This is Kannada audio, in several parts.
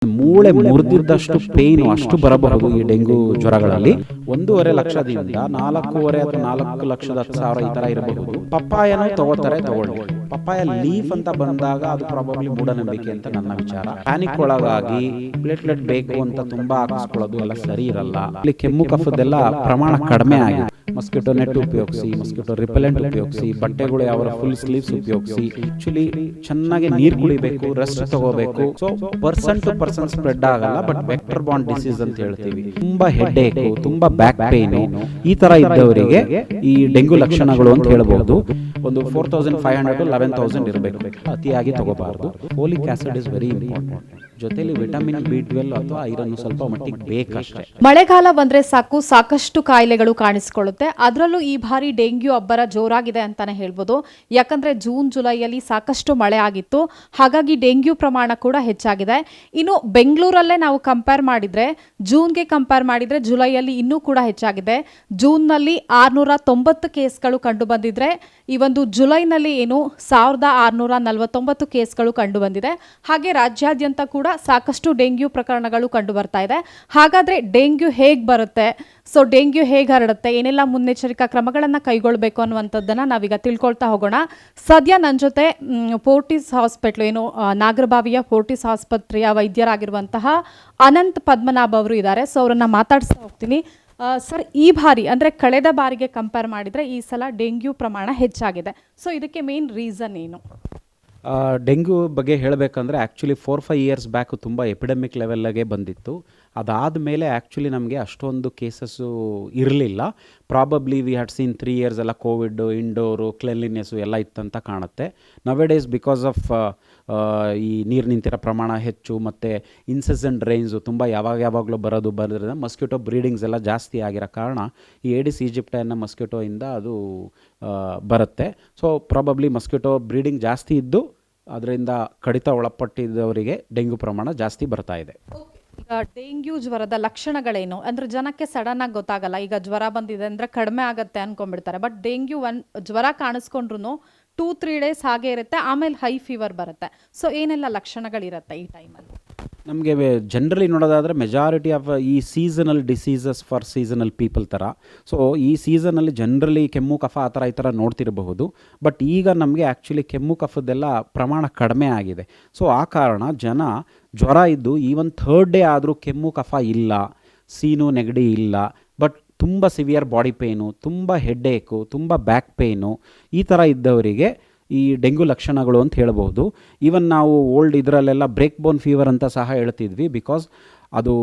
ಮೂಳೆ ಮುರಿದಿದ್ದಷ್ಟು ಪೇಯ್ನು ಅಷ್ಟು ಬರಬಹುದು ಈ ಡೆಂಗು ಜ್ವರಗಳಲ್ಲಿ. 1.5 ಲಕ್ಷದಿಂದ 4.5 ಅಥವಾ 4,10,000 ಈ ತರ ಇರಬಹುದು. ಪಪ್ಪಾಯನೂ ತಗೊಳ್ಳಿ. ಪಪ್ಪಾಯ ಲೀಫ್ ಅಂತ ಬಂದಾಗ ಅದು ಪ್ರಾಬಬ್ಲಿ ಮೂಢನಂಬಿಕೆ ಅಂತ ನನ್ನ ವಿಚಾರ. ಪ್ಯಾನಿಕ್ ಒಳಗಾಗಿ ಪ್ಲೇಟ್ಲೆಟ್ ಬೇಕು ಅಂತ ತುಂಬಾ ಹಾಕಿಸ್ಕೊಳ್ಳೋದು ಎಲ್ಲ ಸರಿ ಇರಲ್ಲ. ಇಲ್ಲಿ ಕೆಮ್ಮು ಕಫದೆಲ್ಲ ಪ್ರಮಾಣ ಕಡಿಮೆ ಆಗಿದೆ. ಮಸ್ಕಿಟೋ ನೆಟ್ ಉಪಯೋಗಿಸಿ, ಮಸ್ಕಿಟೋ ರಿಪೆಲೆಂಟ್ ಉಪಯೋಗಿಸಿ, ಬಟ್ಟೆಗಳು ಯಾವ ಫುಲ್ ಸ್ಲೀವ್ಸ್ ಉಪಯೋಗಿಸಿ. ಆಕ್ಚುಲಿ ಚೆನ್ನಾಗಿ ನೀರು ಕುಡಿಬೇಕು, ರೆಸ್ಟ್ ತಗೋಬೇಕು. So person to person spread ಆಗಲ್ಲ, ಬಟ್ ವೆಕ್ಟರ್ ಬಾಂಡ್ ಡಿಸೀಸ್ ಅಂತ ಹೇಳ್ತೀವಿ. ತುಂಬಾ ಹೆಡ್ ಏಕು, ತುಂಬಾ ಬ್ಯಾಕ್ ಪೇನ್ ಈ ತರ ಇದ್ದವರಿಗೆ ಈ ಡೆಂಗು ಲಕ್ಷಣಗಳು ಅಂತ ಹೇಳ್ಬಹುದು. ಒಂದು 4,500 to 11,000 ಇರಬೇಕು. ಅತಿಯಾಗಿ ತಗೋಬಾರದು. Folic acid is very important. ಜೊತೆಲಿ ವಿಟಮಿನ್ B12 ಅಥವಾ ಐರನ್ ಸ್ವಲ್ಪ ಮಟ್ಟಿಗೆ ಬೇಕಷ್ಟೇ. ಮಳೆಗಾಲ ಬಂದ್ರೆ ಸಾಕಷ್ಟು ಕಾಯಿಲೆಗಳು ಕಾಣಿಸಿಕೊಳ್ಳುತ್ತೆ. ಅದರಲ್ಲೂ ಈ ಬಾರಿ ಡೆಂಗ್ಯೂ ಅಬ್ಬರ ಜೋರಾಗಿದೆ ಅಂತಾನೆ ಹೇಳ್ಬೋದು. ಯಾಕಂದ್ರೆ ಜೂನ್ ಜುಲೈಯಲ್ಲಿ ಸಾಕಷ್ಟು ಮಳೆ ಆಗಿತ್ತು, ಹಾಗಾಗಿ ಡೆಂಗ್ಯೂ ಪ್ರಮಾಣ ಕೂಡ ಹೆಚ್ಚಾಗಿದೆ. ಇನ್ನು ಬೆಂಗಳೂರಲ್ಲೇ ನಾವು ಕಂಪೇರ್ ಮಾಡಿದ್ರೆ, ಜೂನ್ಗೆ ಕಂಪೇರ್ ಮಾಡಿದ್ರೆ ಜುಲೈಯಲ್ಲಿ ಇನ್ನೂ ಕೂಡ ಹೆಚ್ಚಾಗಿದೆ. ಜೂನ್ನಲ್ಲಿ 690 ಕೇಸ್ಗಳು ಕಂಡು ಬಂದಿದ್ರೆ, ಈ ಒಂದು ಜುಲೈನಲ್ಲಿ 1,649 ಕೇಸ್ಗಳು ಕಂಡು ಬಂದಿದೆ. ಹಾಗೆ ರಾಜ್ಯಾದ್ಯಂತ ಕೂಡ ಸಾಕಷ್ಟು ಡೆಂಗ್ಯೂ ಪ್ರಕರಣಗಳು ಕಂಡು ಬರ್ತಾ ಇದೆ. ಹಾಗಾದ್ರೆ ಡೆಂಗ್ಯೂ ಹೇಗೆ ಬರುತ್ತೆ, ಸೊ ಡೆಂಗ್ಯೂ ಹೇಗೆ ಹರಡುತ್ತೆ, ಏನೆಲ್ಲ ಮುನ್ನೆಚ್ಚರಿಕಾ ಕ್ರಮಗಳನ್ನು ಕೈಗೊಳ್ಳಬೇಕು ಅನ್ನುವಂಥದ್ದನ್ನು ನಾವೀಗ ತಿಳ್ಕೊಳ್ತಾ ಹೋಗೋಣ. ಸದ್ಯ ನನ್ನ ಜೊತೆ ಫೋರ್ಟಿಸ್ ಹಾಸ್ಪಿಟ್ಲ್ ನಾಗರಬಾವಿಯ ಫೋರ್ಟಿಸ್ ಆಸ್ಪತ್ರೆಯ ವೈದ್ಯರಾಗಿರುವಂತಹ ಅನಂತ್ ಪದ್ಮನಾಭ್ ಅವರು ಇದ್ದಾರೆ. ಸೊ ಅವರನ್ನ ಮಾತಾಡಿಸ್ತಾ ಹೋಗ್ತೀನಿ. ಸರ್, ಈ ಬಾರಿ ಅಂದರೆ ಕಳೆದ ಬಾರಿಗೆ ಕಂಪೇರ್ ಮಾಡಿದರೆ ಈ ಸಲ ಡೆಂಗ್ಯೂ ಪ್ರಮಾಣ ಹೆಚ್ಚಾಗಿದೆ. ಸೊ ಇದಕ್ಕೆ ಮೇನ್ ರೀಸನ್ ಏನು? ಡೆಂಗ್ಯೂ ಬಗ್ಗೆ ಹೇಳಬೇಕಂದ್ರೆ ಆ್ಯಕ್ಚುಲಿ 4-5 ಇಯರ್ಸ್ ಬ್ಯಾಕು ತುಂಬ ಎಪಿಡೆಮಿಕ್ ಲೆವೆಲ್ಲಾಗೆ ಬಂದಿತ್ತು. ಅದಾದಮೇಲೆ ಆ್ಯಕ್ಚುಲಿ ನಮಗೆ ಅಷ್ಟೊಂದು ಕೇಸಸ್ಸು ಇರಲಿಲ್ಲ. Probably we had seen 3 years ಎಲ್ಲ ಕೋವಿಡ್, ಇಂಡೋರು, ಕ್ಲೆನ್ಲಿನೆಸ್ಸು ಎಲ್ಲ ಇತ್ತಂತ ಕಾಣುತ್ತೆ. ನವೇಡೇಸ್ ಬಿಕಾಸ್ ಆಫ್ ಈ ನೀರು ನಿಂತಿರೋ ಪ್ರಮಾಣ ಹೆಚ್ಚು ಮತ್ತು ಇನ್ಸೆಸೆಂಟ್ ರೈನ್ಸು ತುಂಬ ಯಾವಾಗಲೂ ಬರೋದ್ರಿಂದ ಮಸ್ಕಿಟೋ ಬ್ರೀಡಿಂಗ್ಸ್ ಎಲ್ಲ ಜಾಸ್ತಿ ಆಗಿರೋ ಕಾರಣ ಈ ಏಡಿಸ್ ಈಜಿಪ್ಟಿ ಅನ್ನೋ ಮಸ್ಕಿಟೋಯಿಂದ ಅದು ಬರುತ್ತೆ. ಸೊ ಪ್ರಾಬಬ್ಲಿ ಮಸ್ಕಿಟೋ ಬ್ರೀಡಿಂಗ್ ಜಾಸ್ತಿ ಇದ್ದು ಅದರಿಂದ ಕಡಿತ ಒಳಪಟ್ಟಿದ್ದವರಿಗೆ ಡೆಂಗ್ಯೂ ಪ್ರಮಾಣ ಜಾಸ್ತಿ ಬರ್ತಾ ಇದೆ. ಈಗ ಡೆಂಗ್ಯೂ ಜ್ವರದ ಲಕ್ಷಣಗಳೇನು ಅಂದ್ರೆ ಜನಕ್ಕೆ ಸಡನ್ ಆಗಿ ಗೊತ್ತಾಗಲ್ಲ. ಈಗ ಜ್ವರ ಬಂದಿದೆ ಅಂದ್ರೆ ಕಡಿಮೆ ಆಗುತ್ತೆ ಅನ್ಕೊಂಡ್ಬಿಡ್ತಾರೆ. ಬಟ್ ಡೆಂಗ್ಯೂ ಜ್ವರ ಕಾಣಿಸ್ಕೊಂಡ್ರು 2-3 ಡೇಸ್ ಹಾಗೆ ಇರುತ್ತೆ, ಆಮೇಲೆ ಹೈ ಫೀವರ್ ಬರುತ್ತೆ. ಸೊ ಏನೆಲ್ಲ ಲಕ್ಷಣಗಳಿರುತ್ತೆ ಈ ಟೈಮಲ್ಲಿ? ನಮಗೆ ಜನರಲಿ ನೋಡೋದಾದರೆ ಮೆಜಾರಿಟಿ ಆಫ್ ಈ seasonal diseases for seasonal people ಥರ. ಸೊ ಈ ಸೀಸನಲ್ಲಿ ಜನರಲಿ ಕೆಮ್ಮು ಕಫ ಈ ಥರ ನೋಡ್ತಿರಬಹುದು. ಬಟ್ ಈಗ ನಮಗೆ ಆ್ಯಕ್ಚುಲಿ ಕೆಮ್ಮು ಕಫದೆಲ್ಲ ಪ್ರಮಾಣ ಕಡಿಮೆ ಆಗಿದೆ. ಸೊ ಆ ಕಾರಣ ಜನ ಜ್ವರ ಇದ್ದು ಈವನ್ 3rd ಡೇ ಆದರೂ ಕೆಮ್ಮು ಕಫ ಇಲ್ಲ, ಸೀನು ನೆಗಡಿ ಇಲ್ಲ, ಬಟ್ ತುಂಬ ಸಿವಿಯರ್ ಬಾಡಿ ಪೇಯ್ನು, ತುಂಬ ಹೆಡ್ ಏಕು, ತುಂಬ ಬ್ಯಾಕ್ ಪೇಯ್ನು ಈ ಥರ ಇದ್ದವರಿಗೆ ಈ ಡೆಂಗ್ಯೂ ಲಕ್ಷಣಗಳು ಅಂತ ಹೇಳ್ಬೋದು. ಈವನ್ ನಾವು ಓಲ್ಡ್ ಇದರಲ್ಲೆಲ್ಲ ಬ್ರೇಕ್ ಬೋನ್ ಫೀವರ್ ಅಂತ ಸಹ ಹೇಳ್ತಿದ್ವಿ. ಬಿಕಾಸ್ ಅದು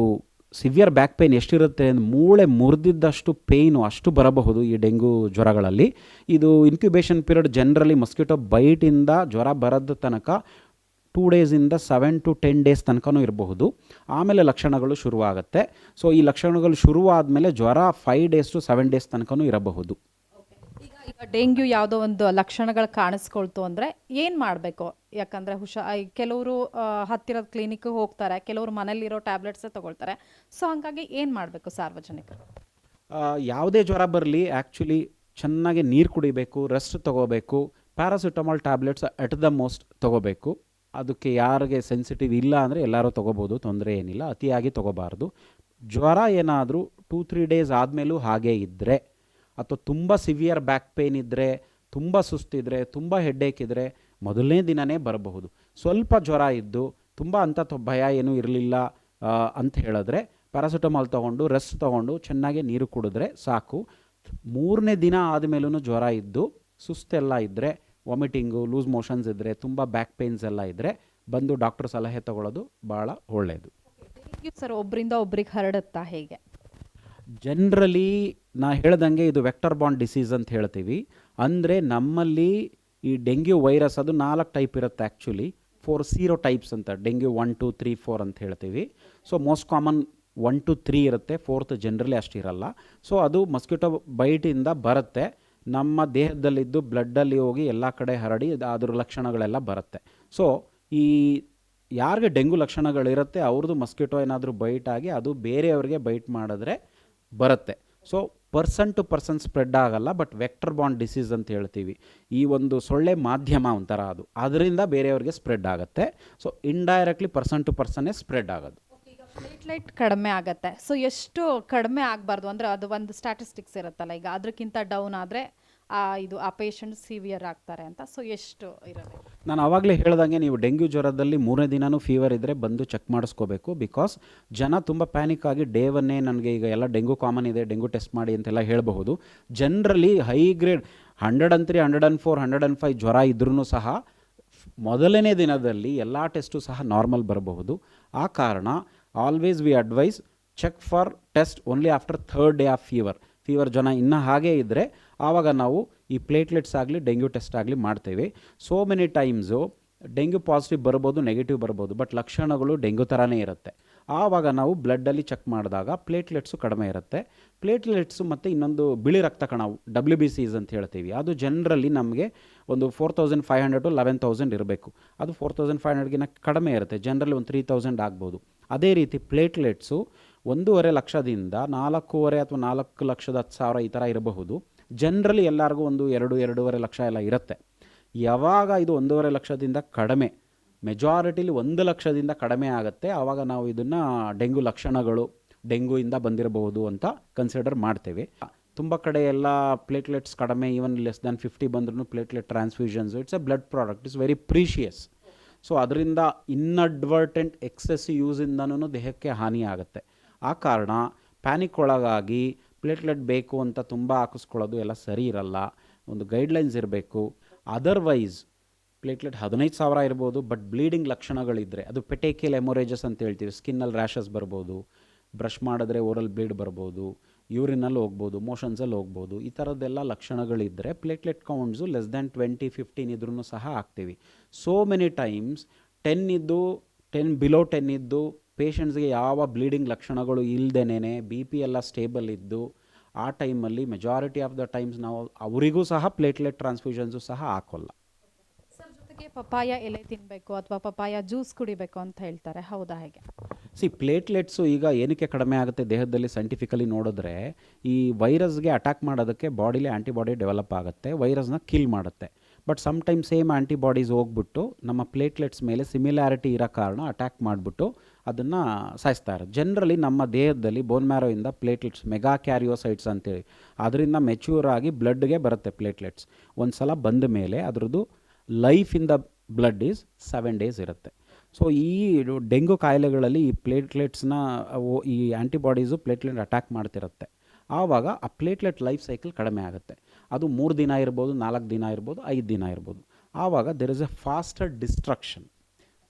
ಸಿವಿಯರ್ ಬ್ಯಾಕ್ ಪೇಯ್ನ್ ಎಷ್ಟಿರುತ್ತೆ ಅಂದರೆ ಮೂಳೆ ಮುರಿದಿದ್ದಷ್ಟು ಪೇಯ್ನು ಅಷ್ಟು ಬರಬಹುದು ಈ ಡೆಂಗ್ಯೂ ಜ್ವರಗಳಲ್ಲಿ. ಇದು ಇನ್ಕ್ಯುಬೇಷನ್ ಪೀರಿಯಡ್ ಜನರಲಿ ಮಸ್ಕಿಟೋ ಬೈಟಿಂದ ಜ್ವರ ಬರೋದ ತನಕ 2 ಡೇಸಿಂದ 7 to 10 ಡೇಸ್ ತನಕನೂ ಇರಬಹುದು. ಆಮೇಲೆ ಲಕ್ಷಣಗಳು ಶುರುವಾಗುತ್ತೆ. ಸೊ ಈ ಲಕ್ಷಣಗಳು ಶುರುವಾದಮೇಲೆ ಜ್ವರ 5 days to 7 ಡೇಸ್ ತನಕನೂ ಇರಬಹುದು. ಈಗ ಡೆಂಗ್ಯೂ ಯಾವುದೋ ಒಂದು ಲಕ್ಷಣಗಳು ಕಾಣಿಸ್ಕೊಳ್ತು ಅಂದರೆ ಏನು ಮಾಡಬೇಕು? ಯಾಕಂದರೆ ಕೆಲವರು ಹತ್ತಿರದ ಕ್ಲಿನಿಕ್ಗೆ ಹೋಗ್ತಾರೆ, ಕೆಲವರು ಮನೇಲಿರೋ ಟ್ಯಾಬ್ಲೆಟ್ಸೇ ತೊಗೊಳ್ತಾರೆ. ಸೊ ಹಾಗಾಗಿ ಏನು ಮಾಡಬೇಕು ಸಾರ್ವಜನಿಕರು? ಯಾವುದೇ ಜ್ವರ ಬರಲಿ ಆ್ಯಕ್ಚುಲಿ ಚೆನ್ನಾಗಿ ನೀರು ಕುಡಿಬೇಕು, ರೆಸ್ಟ್ ತೊಗೋಬೇಕು, paracetamol tablets at the most ತೊಗೋಬೇಕು. ಅದಕ್ಕೆ ಯಾರಿಗೆ ಸೆನ್ಸಿಟಿವ್ ಇಲ್ಲ ಅಂದರೆ ಎಲ್ಲರೂ ತೊಗೋಬೋದು, ತೊಂದರೆ ಏನಿಲ್ಲ. ಅತಿಯಾಗಿ ತೊಗೋಬಾರ್ದು. ಜ್ವರ ಏನಾದರೂ 2-3 ಡೇಸ್ ಆದಮೇಲೂ ಹಾಗೇ ಇದ್ದರೆ, ಅಥವಾ ತುಂಬ ಸಿವಿಯರ್ ಬ್ಯಾಕ್ ಪೇಯ್ನ್ ಇದ್ದರೆ, ತುಂಬ ಸುಸ್ತಿದ್ರೆ, ತುಂಬ ಹೆಡ್ಡೇಕ್ ಇದ್ದರೆ ಮೊದಲನೇ ದಿನವೇ ಬರಬಹುದು. ಸ್ವಲ್ಪ ಜ್ವರ ಇದ್ದು ತುಂಬ ಅಂಥ ಭಯ ಏನೂ ಇರಲಿಲ್ಲ ಅಂತ ಹೇಳಿದ್ರೆ ಪ್ಯಾರಾಸಿಟಮಾಲ್ ತೊಗೊಂಡು ರೆಸ್ಟ್ ತೊಗೊಂಡು ಚೆನ್ನಾಗಿ ನೀರು ಕುಡಿದ್ರೆ ಸಾಕು. 3ನೇ ದಿನ ಆದಮೇಲೂ ಜ್ವರ ಇದ್ದು ಸುಸ್ತೆಲ್ಲ ಇದ್ದರೆ, ವಾಮಿಟಿಂಗು, ಲೂಸ್ ಮೋಷನ್ಸ್ ಇದ್ದರೆ, ತುಂಬ ಬ್ಯಾಕ್ ಪೇಯ್ನ್ಸ್ ಎಲ್ಲ ಇದ್ದರೆ ಬಂದು ಡಾಕ್ಟರ್ ಸಲಹೆ ತೊಗೊಳ್ಳೋದು ಭಾಳ ಒಳ್ಳೆಯದು. ಸರ್, ಒಬ್ಬರಿಂದ ಒಬ್ರಿಗೆ ಹರಡುತ್ತಾ ಹೇಗೆ? ಜನರಲಿ ನಾ ಹೇಳ್ದಂಗೆ ಇದು ವೆಕ್ಟರ್ ಬಾಂಡ್ ಡಿಸೀಸ್ ಅಂತ ಹೇಳ್ತೀವಿ. ಅಂದರೆ ನಮ್ಮಲ್ಲಿ ಈ ಡೆಂಗ್ಯೂ ವೈರಸ್ ಅದು 4 ಟೈಪ್ ಇರುತ್ತೆ. ಆ್ಯಕ್ಚುಲಿ 4 ಸೀರೋ ಟೈಪ್ಸ್ ಅಂತ, ಡೆಂಗ್ಯೂ 1, 2, 3, 4 ಅಂತ ಹೇಳ್ತೀವಿ. ಸೊ ಮೋಸ್ಟ್ ಕಾಮನ್ 1 to 3 ಇರುತ್ತೆ, 4th ಜನರಲಿ ಅಷ್ಟಿರಲ್ಲ. ಸೊ ಅದು ಮಸ್ಕಿಟೋ ಬೈಟಿಂದ ಬರುತ್ತೆ, ನಮ್ಮ ದೇಹದಲ್ಲಿದ್ದು ಬ್ಲಡ್ಡಲ್ಲಿ ಹೋಗಿ ಎಲ್ಲ ಕಡೆ ಹರಡಿ ಅದ್ರ ಲಕ್ಷಣಗಳೆಲ್ಲ ಬರುತ್ತೆ. ಸೊ ಈ ಯಾರಿಗೆ ಡೆಂಗ್ಯೂ ಲಕ್ಷಣಗಳಿರುತ್ತೆ ಅವ್ರದ್ದು ಮಸ್ಕಿಟೋ ಏನಾದರೂ ಬೈಟ್ ಆಗಿ ಅದು ಬೇರೆಯವ್ರಿಗೆ ಬೈಟ್ ಮಾಡಿದ್ರೆ ಬರುತ್ತೆ. So person to person spread ಆಗಲ್ಲ, ಬಟ್ ವೆಕ್ಟರ್ ಬಾಂಡ್ ಡಿಸೀಸ್ ಅಂತ ಹೇಳ್ತೀವಿ. ಈ ಒಂದು ಸೊಳ್ಳೆ ಮಾಧ್ಯಮ ಒಂಥರ ಅದು, ಅದರಿಂದ ಬೇರೆಯವ್ರಿಗೆ ಸ್ಪ್ರೆಡ್ ಆಗುತ್ತೆ. ಸೊ ಇಂಡೈರೆಕ್ಟ್ಲಿ ಪರ್ಸನ್ ಟು ಪರ್ಸನ್ನೇ ಸ್ಪ್ರೆಡ್ ಆಗೋದು. ಈಗ ಪ್ಲೇಟ್ಲೆಟ್ ಕಡಿಮೆ ಆಗುತ್ತೆ, ಸೊ ಎಷ್ಟು ಕಡಿಮೆ ಆಗಬಾರ್ದು ಅಂದರೆ ಅದು ಒಂದು ಸ್ಟ್ಯಾಟಿಸ್ಟಿಕ್ಸ್ ಇರುತ್ತಲ್ಲ, ಈಗ ಅದಕ್ಕಿಂತ ಡೌನ್ ಆದರೆ ಆ ಪೇಷಂಟ್ ಸಿವಿಯರ್ ಆಗ್ತಾರೆ ಅಂತ, ಸೊ ಎಷ್ಟು ಇರಬೇಕು? ನಾನು ಆವಾಗಲೇ ಹೇಳ್ದಂಗೆ ನೀವು ಡೆಂಗ್ಯೂ ಜ್ವರದಲ್ಲಿ 3ನೇ ದಿನವೂ ಫೀವರ್ ಇದ್ದರೆ ಬಂದು ಚೆಕ್ ಮಾಡಿಸ್ಕೋಬೇಕು. ಬಿಕಾಸ್ ಜನ ತುಂಬ ಪ್ಯಾನಿಕ್ ಆಗಿ ಡೇ ಒನ್ನೇ ನನಗೆ ಈಗ ಎಲ್ಲ ಡೆಂಗು ಕಾಮನ್ ಇದೆ, ಡೆಂಗು ಟೆಸ್ಟ್ ಮಾಡಿ ಅಂತೆಲ್ಲ ಹೇಳಬಹುದು. ಜನರಲಿ ಹೈ ಗ್ರೇಡ್ 103, 104, 105 ಜ್ವರ ಇದ್ರೂ ಸಹ ಮೊದಲನೇ ದಿನದಲ್ಲಿ ಎಲ್ಲ ಟೆಸ್ಟು ಸಹ ನಾರ್ಮಲ್ ಬರಬಹುದು. ಆ ಕಾರಣ always we advise check for test only after 3rd day of fever ಜನ ಇನ್ನೂ ಹಾಗೇ ಇದ್ದರೆ ಆವಾಗ ನಾವು ಈ ಪ್ಲೇಟ್ಲೆಟ್ಸ್ ಆಗಲಿ ಡೆಂಗ್ಯೂ ಟೆಸ್ಟ್ ಆಗಲಿ ಮಾಡ್ತೇವೆ. So many times dengue positive ಬರ್ಬೋದು, ನೆಗೆಟಿವ್ ಬರ್ಬೋದು, ಬಟ್ ಲಕ್ಷಣಗಳು ಡೆಂಗ್ಯೂ ಥರನೇ ಇರುತ್ತೆ. ಆವಾಗ ನಾವು ಬ್ಲಡ್ಡಲ್ಲಿ ಚೆಕ್ ಮಾಡಿದಾಗ ಪ್ಲೇಟ್ಲೆಟ್ಸು ಕಡಿಮೆ ಇರುತ್ತೆ. ಪ್ಲೇಟ್ಲೆಟ್ಸು ಮತ್ತು ಇನ್ನೊಂದು ಬಿಳಿ ರಕ್ತ ಕಣವು WBCs ಅಂತ ಹೇಳ್ತೀವಿ, ಅದು ಜನರಲಿ ನಮಗೆ ಒಂದು 4500 to 11000 ಇರಬೇಕು. ಅದು 4500ಗಿಂತ ಕಡಿಮೆ ಇರುತ್ತೆ, ಜನರಲಿ ಒಂದು 3000 ಆಗ್ಬೋದು. ಅದೇ ರೀತಿ ಪ್ಲೇಟ್ಲೆಟ್ಸು 1.5 ಲಕ್ಷದಿಂದ 4.5 ಅಥವಾ 4,10,000 ಈ ಥರ ಇರಬಹುದು. ಜನರಲಿ ಎಲ್ಲರಿಗೂ ಒಂದು 2-2.5 ಲಕ್ಷ ಎಲ್ಲ ಇರುತ್ತೆ. ಯಾವಾಗ ಇದು 1.5 ಲಕ್ಷದಿಂದ ಕಡಿಮೆ, ಮೆಜಾರಿಟಿಲಿ 1 ಲಕ್ಷದಿಂದ ಕಡಿಮೆ ಆಗುತ್ತೆ, ಆವಾಗ ನಾವು ಇದನ್ನು ಡೆಂಗ್ಯೂ ಲಕ್ಷಣಗಳು ಡೆಂಗ್ಯೂಯಿಂದ ಬಂದಿರಬಹುದು ಅಂತ ಕನ್ಸಿಡರ್ ಮಾಡ್ತೇವೆ. ತುಂಬ ಕಡೆ ಎಲ್ಲ ಪ್ಲೇಟ್ಲೆಟ್ಸ್ ಕಡಿಮೆ, ಈವನ್ ಲೆಸ್ ದ್ಯಾನ್ 50 ಬಂದ್ರೂ platelet transfusions, it's A blood product, it's very precious. So ಅದರಿಂದ ಇನ್ಅಡ್ವರ್ಟೆಂಟ್ ಎಕ್ಸೆಸ್ ಯೂಸಿಂದನೂ ದೇಹಕ್ಕೆ ಹಾನಿ ಆಗುತ್ತೆ. ಆ ಕಾರಣ ಪ್ಯಾನಿಕ್ ಒಳಗಾಗಿ ಪ್ಲೇಟ್ಲೆಟ್ ಬೇಕು ಅಂತ ತುಂಬ ಹಾಕಿಸ್ಕೊಳ್ಳೋದು ಎಲ್ಲ ಸರಿ ಇರಲ್ಲ. ಒಂದು ಗೈಡ್ಲೈನ್ಸ್ ಇರಬೇಕು. ಅದರ್ವೈಸ್ ಪ್ಲೇಟ್ಲೆಟ್ 15,000 ಇರ್ಬೋದು, ಬಟ್ ಬ್ಲೀಡಿಂಗ್ ಲಕ್ಷಣಗಳಿದ್ದರೆ, ಅದು ಪೆಟೇಕಿಯಲ್ ಹೆಮೊರೇಜಸ್ ಅಂತ ಹೇಳ್ತೀವಿ, ಸ್ಕಿನ್ನಲ್ಲಿ ರ್ಯಾಷಸ್ ಬರ್ಬೋದು, ಬ್ರಷ್ ಮಾಡಿದ್ರೆ ಓರಲ್ ಬ್ಲೀಡ್ ಬರ್ಬೋದು, ಯೂರಿನಲ್ಲಿ ಹೋಗ್ಬೋದು, ಮೋಷನ್ಸಲ್ಲಿ ಹೋಗ್ಬೋದು. ಈ ಥರದ್ದೆಲ್ಲ ಲಕ್ಷಣಗಳಿದ್ದರೆ ಪ್ಲೇಟ್ಲೆಟ್ ಕೌಂಟ್ಸು ಲೆಸ್ ದ್ಯಾನ್ 20-15 ಇದ್ರೂ ಸಹ ಹಾಕ್ತೀವಿ. ಸೋ ಮೆನಿ ಟೈಮ್ಸ್ 10 ಬಿಲೋ 10 ಇದ್ದು ಪೇಷಂಟ್ಸ್ಗೆ ಯಾವ ಬ್ಲೀಡಿಂಗ್ ಲಕ್ಷಣಗಳು ಇಲ್ಲದೇನೆ BP ಎಲ್ಲ ಸ್ಟೇಬಲ್ ಇದ್ದು, ಆ ಟೈಮಲ್ಲಿ ಮೆಜಾರಿಟಿ ಆಫ್ ದ ಟೈಮ್ಸ್ ನಾವು ಅವರಿಗೂ ಸಹ ಪ್ಲೇಟ್ಲೆಟ್ ಟ್ರಾನ್ಸ್ಫ್ಯೂಷನ್ಸು ಸಹ ಹಾಕೋಲ್ಲ. ಸರ್, ಜೊತೆಗೆ ಪಪಾಯ ಎಲೆ ತಿನ್ನಬೇಕು ಅಥವಾ ಪಪಾಯ ಜ್ಯೂಸ್ ಕುಡಿಬೇಕು ಅಂತ ಹೇಳ್ತಾರೆ, ಹೌದಾ ಹೇಗೆ? ಪ್ಲೇಟ್ಲೆಟ್ಸು ಈಗ ಏನಕ್ಕೆ ಕಡಿಮೆ ಆಗುತ್ತೆ ದೇಹದಲ್ಲಿ ಸೈಂಟಿಫಿಕಲಿ ನೋಡಿದ್ರೆ, ಈ ವೈರಸ್ಗೆ ಅಟ್ಯಾಕ್ ಮಾಡೋದಕ್ಕೆ ಬಾಡಿಲಿ ಆ್ಯಂಟಿಬಾಡಿ ಡೆವಲಪ್ ಆಗುತ್ತೆ, ವೈರಸ್ನ ಕಿಲ್ ಮಾಡುತ್ತೆ. ಬಟ್ ಸಮ್ಟೈಮ್ ಸೇಮ್ ಆ್ಯಂಟಿಬಾಡೀಸ್ ಹೋಗ್ಬಿಟ್ಟು ನಮ್ಮ ಪ್ಲೇಟ್ಲೆಟ್ಸ್ ಮೇಲೆ ಸಿಮಿಲ್ಯಾರಿಟಿ ಇರೋ ಕಾರಣ ಅಟ್ಯಾಕ್ ಮಾಡಿಬಿಟ್ಟು ಅದನ್ನು ಸಾಯಿಸ್ತಾ ಇರೋದು. ಜನರಲಿ ನಮ್ಮ ದೇಹದಲ್ಲಿ ಬೋನ್ ಮ್ಯಾರೋಯಿಂದ ಪ್ಲೇಟ್ಲೆಟ್ಸ್ ಮೆಗಾ ಕ್ಯಾರಿಯೋಸೈಟ್ಸ್ ಅಂತೇಳಿ ಅದರಿಂದ ಮೆಚ್ಯೂರ್ ಆಗಿ ಬ್ಲಡ್ಗೆ ಬರುತ್ತೆ ಪ್ಲೇಟ್ಲೆಟ್ಸ್. ಒಂದು ಸಲ ಬಂದ ಮೇಲೆ ಅದರದ್ದು life in the blood is 7 days ಇರುತ್ತೆ. ಸೊ ಈ ಡೆಂಗು ಕಾಯಿಲೆಗಳಲ್ಲಿ ಈ ಪ್ಲೇಟ್ಲೆಟ್ಸ್ನ ಈ ಆ್ಯಂಟಿಬಾಡೀಸು ಪ್ಲೇಟ್ಲೆಟ್ ಅಟ್ಯಾಕ್ ಮಾಡ್ತಿರುತ್ತೆ. ಆವಾಗ ಆ ಪ್ಲೇಟ್ಲೆಟ್ ಲೈಫ್ ಸೈಕಲ್ ಕಡಿಮೆ ಆಗುತ್ತೆ. ಅದು 3 ದಿನ ಇರ್ಬೋದು, 4 ದಿನ ಇರ್ಬೋದು, 5 ದಿನ ಇರ್ಬೋದು. ಆವಾಗ there is A faster destruction,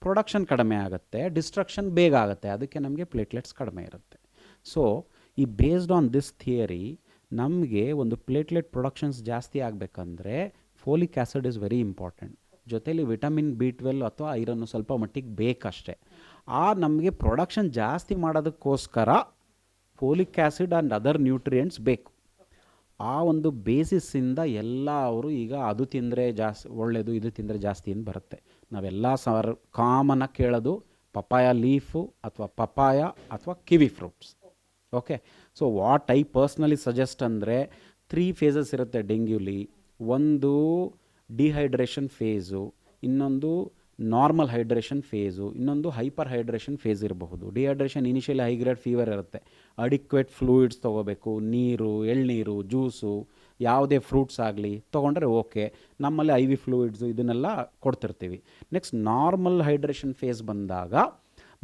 production ಕಡಿಮೆ ಆಗುತ್ತೆ, ಡಿಸ್ಟ್ರಕ್ಷನ್ ಬೇಗ ಆಗುತ್ತೆ, ಅದಕ್ಕೆ ನಮಗೆ ಪ್ಲೇಟ್ಲೆಟ್ಸ್ ಕಡಿಮೆ ಇರುತ್ತೆ. ಸೊ ಈ ಬೇಸ್ಡ್ ಆನ್ ದಿಸ್ ಥಿಯರಿ ನಮಗೆ ಒಂದು ಪ್ಲೇಟ್ಲೆಟ್ ಪ್ರೊಡಕ್ಷನ್ಸ್ ಜಾಸ್ತಿ ಆಗಬೇಕಂದ್ರೆ folic acid is very important. ಜೊತೆಲಿ ವಿಟಮಿನ್ B12 ಅಥವಾ ಐರನ್ನು ಸ್ವಲ್ಪ ಮಟ್ಟಿಗೆ ಬೇಕಷ್ಟೇ. ನಮಗೆ ಪ್ರೊಡಕ್ಷನ್ ಜಾಸ್ತಿ ಮಾಡೋದಕ್ಕೋಸ್ಕರ folic acid and other nutrients ಬೇಕು. ಆ ಒಂದು ಬೇಸಿಸ್ಸಿಂದ ಎಲ್ಲ ಅವರು ಈಗ ಅದು ತಿಂದರೆ ಜಾಸ್ತಿ ಒಳ್ಳೆಯದು, ಇದು ತಿಂದರೆ ಜಾಸ್ತಿ ಅಂತ ಬರುತ್ತೆ. ನಾವೆಲ್ಲ ಕಾಮನಾಗಿ ಕೇಳೋದು ಪಪಾಯ ಲೀಫು ಅಥವಾ ಪಪಾಯ ಅಥವಾ kiwi fruits. Okay, so what I personally suggest ಅಂದರೆ 3 phases ಇರುತ್ತೆ ಡೆಂಗ್ಯೂಲಿ. ಒಂದು ಡಿಹೈಡ್ರೇಷನ್ ಫೇಸು, ಇನ್ನೊಂದು ನಾರ್ಮಲ್ ಹೈಡ್ರೇಷನ್ ಫೇಸು, ಇನ್ನೊಂದು ಹೈಪರ್ ಹೈಡ್ರೇಷನ್ ಫೇಸ್ ಇರಬಹುದು. Dehydration initially high grade fever ಇರುತ್ತೆ, ಅಡಿಕ್ವೇಟ್ ಫ್ಲೂಯಿಡ್ಸ್ ತೊಗೋಬೇಕು, ನೀರು, ಎಳ್ನೀರು, ಜ್ಯೂಸು, ಯಾವುದೇ ಫ್ರೂಟ್ಸ್ ಆಗಲಿ ತೊಗೊಂಡ್ರೆ ಓಕೆ. ನಮ್ಮಲ್ಲಿ IV ಫ್ಲೂಯಿಡ್ಸು ಇದನ್ನೆಲ್ಲ ಕೊಡ್ತಿರ್ತೀವಿ. ನೆಕ್ಸ್ಟ್ ನಾರ್ಮಲ್ ಹೈಡ್ರೇಷನ್ ಫೇಸ್ ಬಂದಾಗ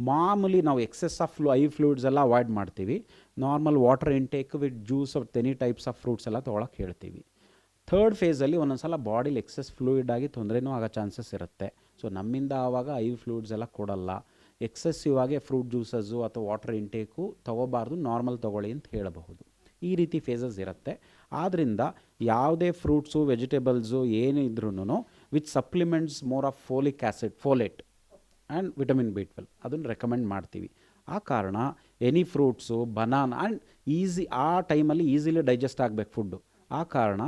ಮಾಮೂಲಿ ನಾವು ಎಕ್ಸೆಸ್ ಆಫ್ IV ಫ್ಲೂಯಿಡ್ಸ್ ಎಲ್ಲ ಅವಾಯ್ಡ್ ಮಾಡ್ತೀವಿ. Normal water intake with juice of any types of fruits ಎಲ್ಲ ತೊಗೊಳಕ್ಕೆ ಹೇಳ್ತೀವಿ. 3rd ಫೇಸಲ್ಲಿ ಒಂದೊಂದು ಸಲ ಬಾಡಿಲಿ ಎಕ್ಸೆಸ್ ಫ್ಲೂಯಿಡ್ ಆಗಿ ತೊಂದರೆನೂ ಆಗೋ ಚಾನ್ಸಸ್ ಇರುತ್ತೆ. ಸೊ ನಮ್ಮಿಂದ ಆವಾಗ IV ಫ್ಲೂಯಿಡ್ಸ್ ಎಲ್ಲ ಕೊಡಲ್ಲ. ಎಕ್ಸೆಸಿವ್ ಆಗಿ ಫ್ರೂಟ್ ಜ್ಯೂಸಸ್ಸು ಅಥವಾ ವಾಟರ್ ಇಂಟೇಕು ತೊಗೋಬಾರ್ದು, ನಾರ್ಮಲ್ ತೊಗೊಳ್ಳಿ ಅಂತ ಹೇಳಬಹುದು. ಈ ರೀತಿ ಫೇಸಸ್ ಇರುತ್ತೆ. ಆದ್ದರಿಂದ ಯಾವುದೇ ಫ್ರೂಟ್ಸು, ವೆಜಿಟೇಬಲ್ಸು ಏನು ಇದ್ರೂ with supplements more of folic acid, folate and vitamin B12 ಅದನ್ನು ರೆಕಮೆಂಡ್ ಮಾಡ್ತೀವಿ. ಆ ಕಾರಣ ಎನಿ ಫ್ರೂಟ್ಸು, ಬನಾನಾ ಆ್ಯಂಡ್ ಆ ಟೈಮಲ್ಲಿ ಈಸಿಲಿ ಡೈಜೆಸ್ಟ್ ಆಗಬೇಕು ಫುಡ್ಡು. ಆ ಕಾರಣ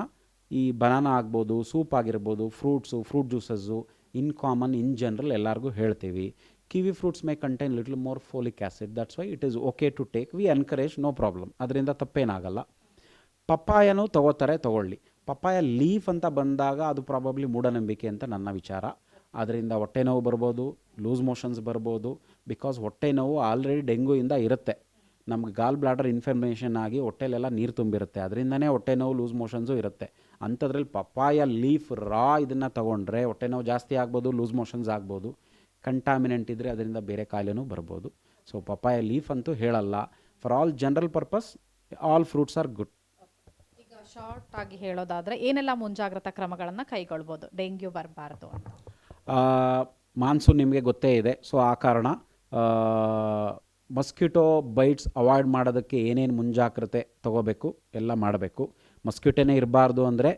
ಈ ಬನಾನಾ ಆಗ್ಬೋದು, ಸೂಪ್ ಆಗಿರ್ಬೋದು, fruits, fruit juices in general ಎಲ್ಲರಿಗೂ ಹೇಳ್ತೀವಿ. Kiwi fruits may contain little more folic acid, that's why it is okay to take. We encourage, no problem, ಅದರಿಂದ ತಪ್ಪೇನಾಗಲ್ಲ. ಪಪ್ಪಾಯನೂ ತಗೊಳ್ಳಿ. ಪಪ್ಪಾಯ ಲೀಫ್ ಅಂತ ಬಂದಾಗ ಅದು ಪ್ರಾಬಬ್ಲಿ ಮೂಢನಂಬಿಕೆ ಅಂತ ನನ್ನ ವಿಚಾರ. ಅದರಿಂದ ಹೊಟ್ಟೆ ನೋವು ಬರ್ಬೋದು, ಲೂಸ್ ಮೋಷನ್ಸ್ ಬರ್ಬೋದು. ಬಿಕಾಸ್ ಹೊಟ್ಟೆ ನೋವು ಆಲ್ರೆಡಿ ಡೆಂಗ್ಯೂಯಿಂದ ಇರುತ್ತೆ. ನಮ್ಗೆ ಗಾಲ್ ಬ್ಲಾಡರ್ ಇನ್ಫಾರ್ಮೇಷನ್ ಆಗಿ ಹೊಟ್ಟೆಲೆಲ್ಲ ನೀರು ತುಂಬಿರುತ್ತೆ, ಅದರಿಂದನೇ ಹೊಟ್ಟೆ ನೋವು ಲೂಸ್ ಮೋಷನ್ಸು ಇರುತ್ತೆ. ಅಂಥದ್ರಲ್ಲಿ ಪಪ್ಪಾಯ ಲೀಫ್ ಇದನ್ನು ತೊಗೊಂಡ್ರೆ ಹೊಟ್ಟೆ ನೋವು ಜಾಸ್ತಿ ಆಗ್ಬೋದು, ಲೂಸ್ ಮೋಷನ್ಸ್ ಆಗ್ಬೋದು. ಕಂಟಾಮಿನೆಂಟ್ ಇದ್ದರೆ ಅದರಿಂದ ಬೇರೆ ಕಾಯಿಲೆನೂ ಬರ್ಬೋದು. ಸೊ ಪಪ್ಪಾಯ ಲೀಫ್ ಅಂತೂ ಹೇಳಲ್ಲ. For all general purpose all fruits are good. ಈಗ ಶಾರ್ಟ್ ಆಗಿ ಹೇಳೋದಾದ್ರೆ ಏನೆಲ್ಲ ಮುಂಜಾಗ್ರತಾ ಕ್ರಮಗಳನ್ನು ಕೈಗೊಳ್ಬೋದು ಡೆಂಗ್ಯೂ ಬರಬಾರ್ದು ಅಂತ? ಮಾನ್ಸೂನ್ ನಿಮಗೆ ಗೊತ್ತೇ ಇದೆ. ಸೊ ಆ ಕಾರಣ ಮಸ್ಕಿಟೋ ಬೈಟ್ಸ್ ಅವಾಯ್ಡ್ ಮಾಡೋದಕ್ಕೆ ಏನೇನು ಮುಂಜಾಗ್ರತೆ ತೊಗೋಬೇಕು ಎಲ್ಲ ಮಾಡಬೇಕು. ಮಸ್ಕಿಟೋನೇ ಇರಬಾರ್ದು ಅಂದರೆ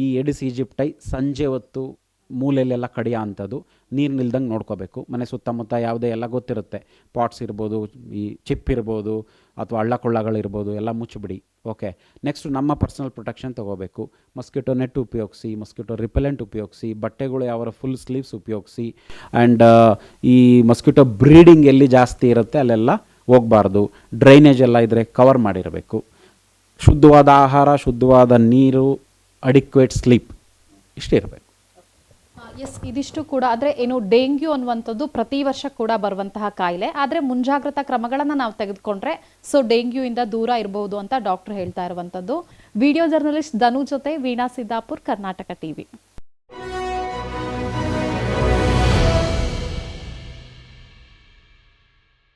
ಈ ಎಡಿಸ್ ಈಜಿಪ್ಟೈ ಸಂಜೆ ಹೊತ್ತು ಮೂಲೆಯಲ್ಲೆಲ್ಲ ಕಡಿಯೋ ಅಂಥದ್ದು, ನೀರು ನಿಲ್ದಂಗೆ ನೋಡ್ಕೋಬೇಕು. ಮನೆ ಸುತ್ತಮುತ್ತ ಯಾವುದೇ ಎಲ್ಲ ಗೊತ್ತಿರುತ್ತೆ, ಪಾಟ್ಸ್ ಇರ್ಬೋದು, ಈ ಚಿಪ್ ಇರ್ಬೋದು, ಅಥವಾ ಹಳ್ಳ ಕೊಳ್ಳಗಳಿರ್ಬೋದು, ಎಲ್ಲ ಮುಚ್ಚಿಬಿಡಿ. ಓಕೆ. ನೆಕ್ಸ್ಟು ನಮ್ಮ ಪರ್ಸನಲ್ ಪ್ರೊಟೆಕ್ಷನ್ ತೊಗೋಬೇಕು. ಮಸ್ಕಿಟೋ ನೆಟ್ ಉಪಯೋಗಿಸಿ, ಮಸ್ಕಿಟೋ ರಿಪೆಲೆಂಟ್ ಉಪಯೋಗಿಸಿ, ಬಟ್ಟೆಗಳು ಯಾವ ಫುಲ್ ಸ್ಲೀವ್ಸ್ ಉಪಯೋಗಿಸಿ. ಆ್ಯಂಡ್ ಈ ಮಸ್ಕಿಟೋ ಬ್ರೀಡಿಂಗ್ ಎಲ್ಲಿ ಜಾಸ್ತಿ ಇರುತ್ತೆ ಅಲ್ಲೆಲ್ಲ ಹೋಗಬಾರ್ದು. ಡ್ರೈನೇಜ್ ಎಲ್ಲ ಇದ್ದರೆ ಕವರ್ ಮಾಡಿರಬೇಕು. ಶುದ್ಧವಾದ ಆಹಾರ, ಶುದ್ಧವಾದ ನೀರು, ಅಡಿಕ್ವೇಟ್ ಸ್ಲೀಪ್, ಇಷ್ಟೇ ಇರಬೇಕು. ಎಸ್, ಇದಿಷ್ಟು ಕೂಡ. ಆದರೆ ಏನು ಡೆಂಗ್ಯೂ ಅನ್ನುವಂಥದ್ದು ಪ್ರತಿ ವರ್ಷ ಕೂಡ ಬರುವಂತಹ ಕಾಯಿಲೆ. ಆದರೆ ಮುಂಜಾಗ್ರತಾ ಕ್ರಮಗಳನ್ನು ನಾವು ತೆಗೆದುಕೊಂಡ್ರೆ ಸೊ ಡೆಂಗ್ಯೂ ಇಂದ ದೂರ ಇರಬಹುದು ಅಂತ ಡಾಕ್ಟರ್ ಹೇಳ್ತಾ ಇರುವಂಥದ್ದು. ವಿಡಿಯೋ ಜರ್ನಲಿಸ್ಟ್ ಧನು ಜೊತೆ ವೀಣಾ ಸಿದ್ದಾಪುರ್, ಕರ್ನಾಟಕ ಟಿವಿ.